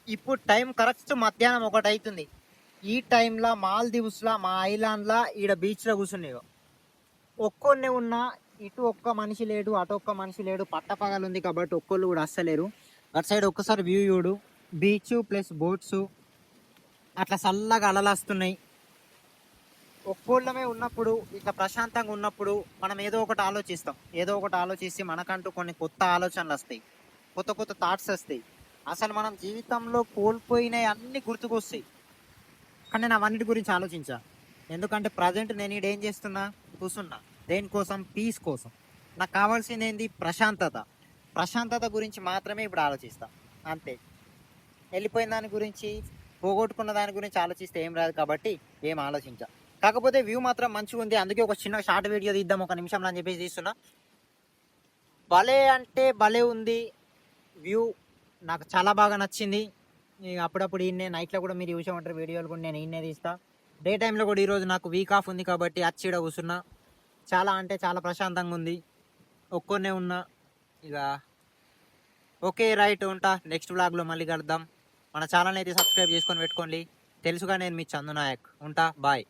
ఇప్పుడు time correct మధ్యాహ్నం 1 అవుతుంది. ఈ టైంలో మాల్దీవ్స్లో మా ఐలాండ్లో ఈడ బీచ్లో కూర్చున్నాయి. ఒక్కొన్నే ఉన్నా, ఇటు ఒక్క మనిషి లేడు, అటు ఒక్క మనిషి లేడు. పట్టపగలు ఉంది కాబట్టి ఒక్కళ్ళు కూడా వస్తలేరు. అటు సైడ్ ఒక్కసారి వ్యూ చూడు, బీచ్ ప్లస్ బోట్స్ అట్లా చల్లగా అలలు వస్తున్నాయి. ఒక్కోళ్ళమే ఉన్నప్పుడు, ఇట్లా ప్రశాంతంగా ఉన్నప్పుడు మనం ఏదో ఒకటి ఆలోచిస్తాం. ఏదో ఒకటి ఆలోచిస్తే మనకంటూ కొన్ని కొత్త ఆలోచనలు వస్తాయి, కొత్త కొత్త థాట్స్ వస్తాయి. అసలు మనం జీవితంలో కోల్పోయినవి అన్నీ గుర్తుకొస్తాయి. కానీ నేను అవన్నిటి గురించి ఆలోచించా. ఎందుకంటే ప్రజెంట్ నేను ఈడ ఏం చేస్తున్నా, కూర్చున్నా. దేనికోసం? పీస్ కోసం. నాకు కావాల్సింది ఏంది? ప్రశాంతత. ప్రశాంతత గురించి మాత్రమే ఇప్పుడు ఆలోచిస్తా, అంతే. వెళ్ళిపోయిన దాని గురించి, పోగొట్టుకున్న దాని గురించి ఆలోచిస్తే ఏం రాదు కాబట్టి ఏం ఆలోచించా. కాకపోతే వ్యూ మాత్రం మంచిగా ఉంది. అందుకే ఒక చిన్న షార్ట్ వీడియో తీద్దాం 1 నిమిషంలో అని చెప్పేసి తీస్తున్నా. భలే అంటే భలే ఉంది వ్యూ. నాకు చాలా బాగా నచ్చింది. అప్పుడప్పుడు ఈయన్నే నైట్లో కూడా మీరు చూసే ఉంటారు వీడియోలు కూడా, నేను ఈయన్నే తీస్తా. డే టైంలో కూడా ఈరోజు నాకు వీక్ ఆఫ్ ఉంది కాబట్టి అచ్చిడ కూర్చున్నా. చాలా అంటే చాలా ప్రశాంతంగా ఉంది. ఒక్కొన్నే ఉన్నా ఇక. ఓకే రైట్, ఉంటా. నెక్స్ట్ వ్లాగ్లో మళ్ళీ కలుద్దాం. మన ఛానల్ అయితే సబ్స్క్రైబ్ చేసుకొని పెట్టుకోండి. తెలుసుగా నేను మీ చందు నాయక్. ఉంటా, బాయ్.